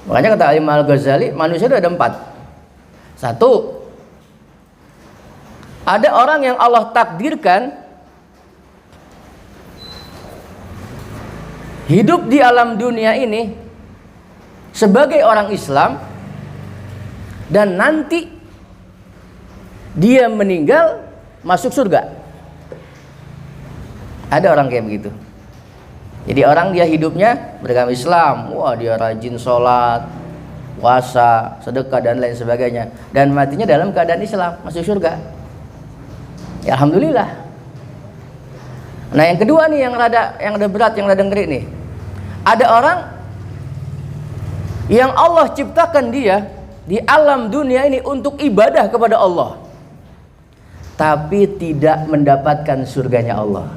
Makanya kata Imam Al-Ghazali, manusia itu ada 4. 1, ada orang yang Allah takdirkan hidup di alam dunia ini sebagai orang Islam, dan nanti dia meninggal masuk surga. Ada orang kayak begitu. Jadi orang dia hidupnya beragama Islam, wah dia rajin sholat, puasa, sedekah dan lain sebagainya, dan matinya dalam keadaan Islam, masuk surga. Ya alhamdulillah. Nah yang kedua nih yang ada berat, yang rada ngeri nih. Ada orang yang Allah ciptakan dia di alam dunia ini untuk ibadah kepada Allah, tapi tidak mendapatkan surganya Allah.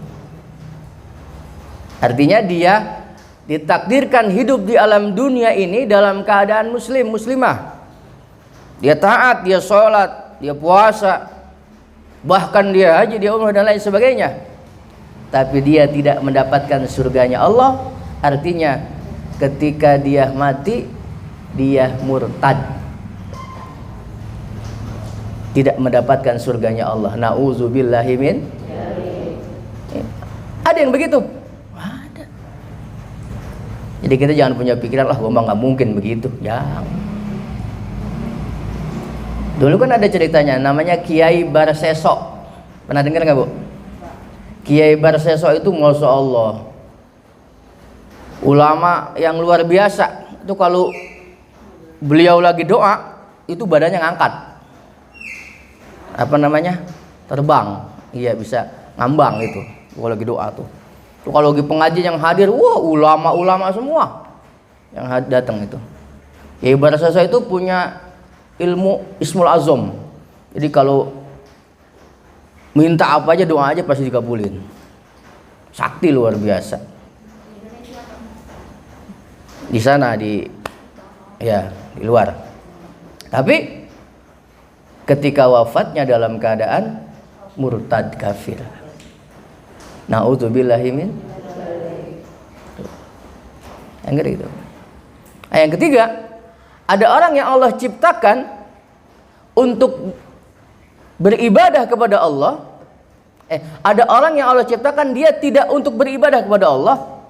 Artinya dia ditakdirkan hidup di alam dunia ini dalam keadaan muslim, muslimah. Dia taat, dia sholat, dia puasa, bahkan dia haji, dia umrah dan lain sebagainya, tapi dia tidak mendapatkan surganya Allah. Artinya ketika dia mati, dia murtad, tidak mendapatkan surganya Allah. Na'udzubillahi min. Ada yang begitu? Ada. Jadi kita jangan punya pikiran, lah gua mah nggak mungkin begitu. Jangan. Dulu kan ada ceritanya, namanya Kiai Barseso. Pernah dengar nggak Bu? Kiai Barseso itu Masya Allah, ulama yang luar biasa. Itu kalau beliau lagi doa, itu badannya ngangkat. Apa namanya? Terbang. Iya, bisa ngambang itu kalau lagi doa tuh. Tuh kalau lagi pengajian yang hadir, wah ulama-ulama semua yang datang itu. Kiai Barseso itu punya ilmu Ismul Azam. Jadi kalau minta apa aja, doa aja pasti dikabulin. Sakti luar biasa. Di sana di luar. Tapi ketika wafatnya dalam keadaan murtad kafir. Na'udzubillahi min. Yang ngeri itu. Yang ketiga, ada orang yang Allah ciptakan untuk beribadah kepada Allah. Ada orang yang Allah ciptakan dia tidak untuk beribadah kepada Allah,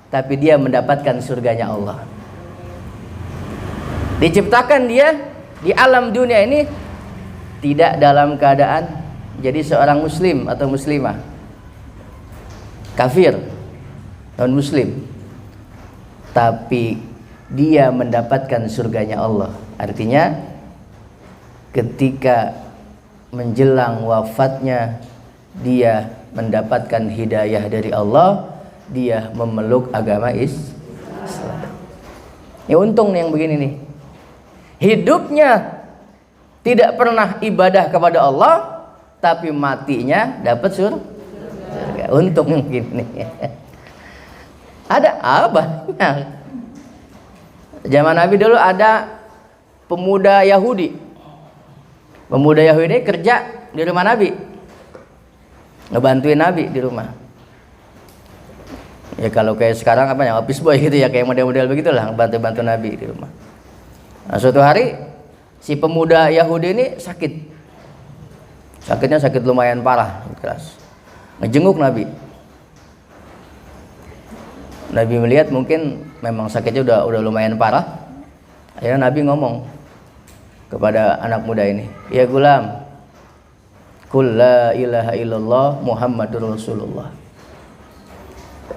tapi dia mendapatkan surganya Allah. Diciptakan dia di alam dunia ini tidak dalam keadaan jadi seorang muslim atau muslimah, kafir, non muslim, tapi dia mendapatkan surganya Allah. Artinya ketika menjelang wafatnya dia mendapatkan hidayah dari Allah, dia memeluk agama Islam. Ya untung nih yang begini nih, hidupnya tidak pernah ibadah kepada Allah, tapi matinya dapat surga. Untung begini. Ada banyak. Zaman Nabi dulu ada pemuda Yahudi. Pemuda Yahudi kerja di rumah Nabi, ngebantuin Nabi di rumah. Ya kalau kayak sekarang apa ya, office boy gitu ya, kayak model-model begitulah, bantu-bantu Nabi di rumah. Nah, suatu hari si pemuda Yahudi ini sakit. Sakitnya sakit lumayan parah, keras. Ngejenguk Nabi. Nabi melihat mungkin memang sakitnya udah lumayan parah. Akhirnya Nabi ngomong kepada anak muda ini, "Ya gulam, qul la ilaha illallah Muhammadur Rasulullah."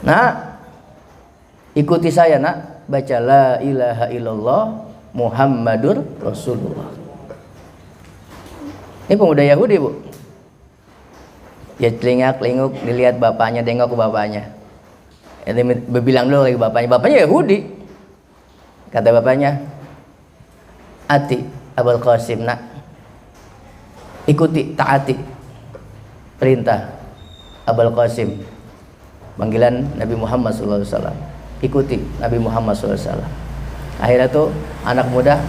Nah, ikuti saya nak, baca la ilaha illallah Muhammadur Rasulullah. Ini pemuda Yahudi, Bu. Dia telingak-telinguk, dilihat bapaknya, tengok ke bapaknya. Dia berbilang dulu lagi bapaknya Yahudi. Kata bapaknya, "Ati Abul Qasim nak, ikuti, taati perintah Abul Qasim." Panggilan Nabi Muhammad SAW. Ikuti Nabi Muhammad SAW. Akhirnya tuh anak muda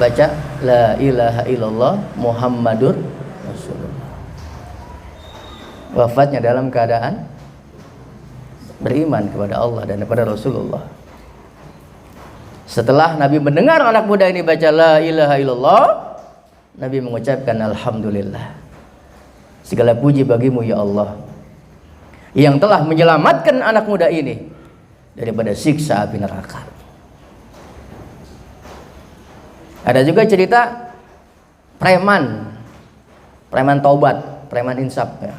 baca la ilaha illallah Muhammadur Rasulullah. wafatnya dalam keadaan beriman kepada Allah dan kepada Rasulullah. Setelah Nabi mendengar anak muda ini baca la ilaha illallah, Nabi mengucapkan alhamdulillah, segala puji bagimu ya Allah yang telah menyelamatkan anak muda ini daripada siksa api neraka. Ada juga cerita preman taubat, preman insaf ya.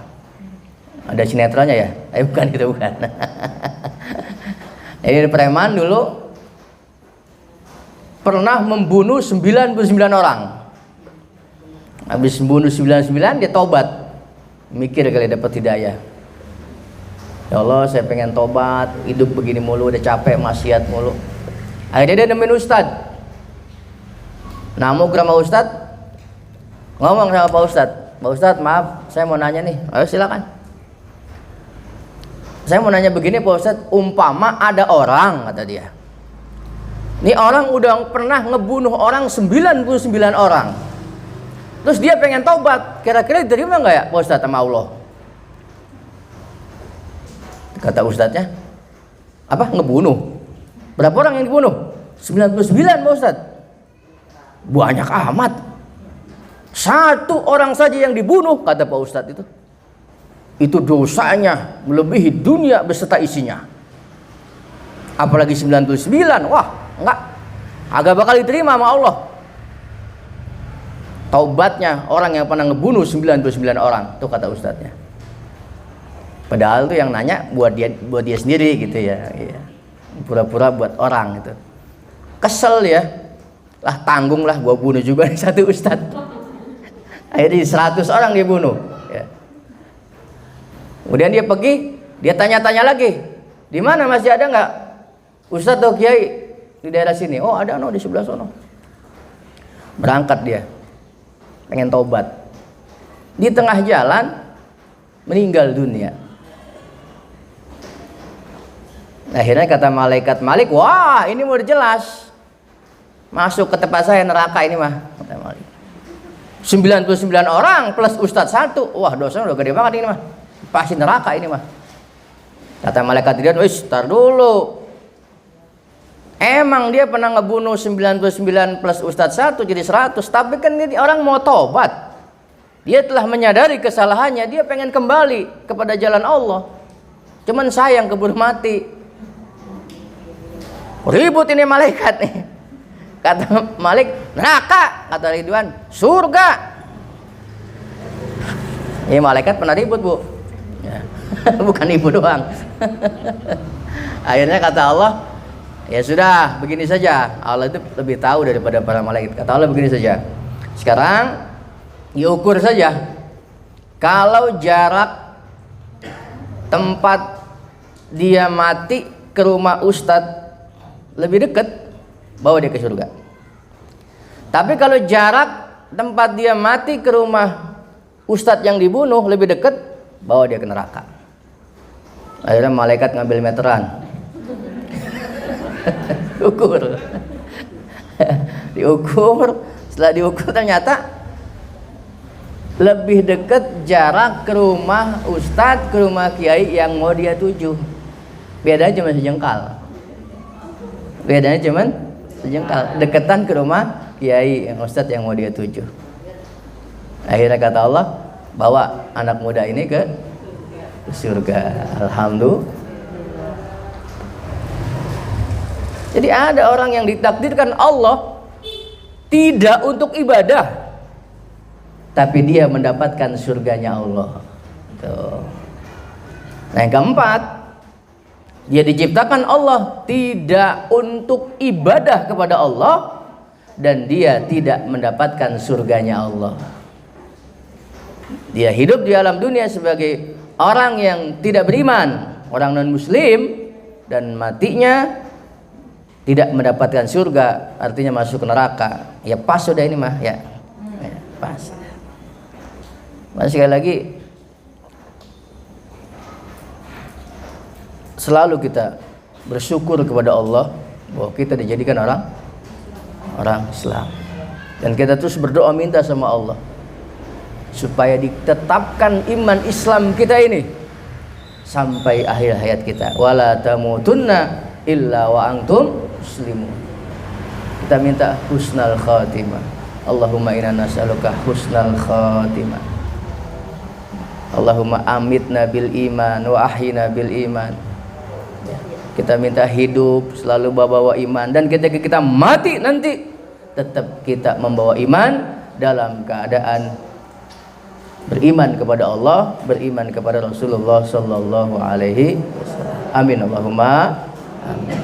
Ada sinetronnya ya? Bukan, itu bukan. Jadi preman dulu pernah membunuh 99 orang. Habis membunuh 99 dia taubat. Mikir kali dapat hidayah. Ya Allah, saya pengen tobat, hidup begini mulu, udah capek maksiat mulu. Akhirnya dia nemuin ustad. Namu ke rumah ustad, ngomong sama Pak Ustad, Pak Ustad maaf, saya mau nanya nih. Ayo silakan. Saya mau nanya begini Pak Ustad, umpama ada orang, kata dia, ini orang udah pernah ngebunuh orang 99 orang, terus dia pengen taubat, kira-kira diterima nggak ya Pak Ustad sama Allah? Kata ustadznya, apa ngebunuh? Berapa orang yang dibunuh? 99 Pak Ustad. Banyak amat. Satu orang saja yang dibunuh, kata Pak Ustad itu dosanya melebihi dunia beserta isinya. Apalagi 99, wah enggak, agak bakal diterima sama Allah taubatnya orang yang pernah ngebunuh 99 orang, tuh kata ustadznya. Padahal tuh yang nanya buat dia sendiri gitu ya, pura-pura buat orang gitu. Kesel ya, lah tanggung lah gua bunuh juga nih satu ustadz. Akhirnya 100 orang dia bunuh ya. Kemudian dia pergi, dia tanya-tanya lagi, di mana masih ada nggak ustadz atau kiai di daerah sini? Oh ada, no, di sebelah sono. Berangkat dia, pengen taubat. Di tengah jalan meninggal dunia. Akhirnya kata malaikat Malik, wah ini udah jelas masuk ke tempat saya neraka ini mah, kata Malik. 99 orang plus ustadz satu, wah dosanya udah gede banget ini mah, pasti neraka ini mah. Kata malaikat dia, wis tar dulu, emang dia pernah ngebunuh 99 plus ustadz satu jadi 100, tapi kan ini orang mau tobat, dia telah menyadari kesalahannya, dia pengen kembali kepada jalan Allah, cuman sayang keburu mati. Ribut ini malaikat nih. Kata Malik, neraka. Kata Ridwan, surga. Ini malaikat pernah ribut bu ya. Bukan ibu doang. Akhirnya kata Allah, ya sudah begini saja, Allah itu lebih tahu daripada para malaikat. Kata Allah begini saja, sekarang diukur saja, kalau jarak tempat dia mati ke rumah ustadz lebih dekat, bawa dia ke surga. Tapi kalau jarak tempat dia mati ke rumah ustadz yang dibunuh lebih dekat, bawa dia ke neraka. Akhirnya malaikat ngambil meteran. Ukur. Diukur, setelah diukur ternyata lebih dekat jarak ke rumah ustadz, ke rumah kiai yang mau dia tuju. Bedanya cuma sejengkal. Bedanya cuman sejengkal, deketan ke rumah kiai yang ustadz yang mau dia tuju. Akhirnya kata Allah, bawa anak muda ini ke surga. Alhamdulillah. Jadi ada orang yang ditakdirkan Allah tidak untuk ibadah, tapi dia mendapatkan surganya Allah. Tuh. Nah yang keempat, dia diciptakan Allah tidak untuk ibadah kepada Allah, dan dia tidak mendapatkan surganya Allah. Dia hidup di alam dunia sebagai orang yang tidak beriman, orang non muslim, dan matinya tidak mendapatkan surga, artinya masuk neraka. Ya pas sudah ini mah ya, pas. Masih sekali lagi, selalu kita bersyukur kepada Allah bahwa kita dijadikan orang Islam, dan kita terus berdoa minta sama Allah supaya ditetapkan iman Islam kita ini sampai akhir hayat kita. Wala tamutunna illa wa antum muslimun. Kita minta husnal khatimah. Allahumma inna nas'aluka husnal khatimah. Allahumma amitna bil iman wa ahyina bil iman. Kita minta hidup selalu bawa iman, dan ketika kita mati nanti tetap kita membawa iman dalam keadaan beriman kepada Allah, beriman kepada Rasulullah sallallahu alaihi wasallam. Amin Allahumma amin.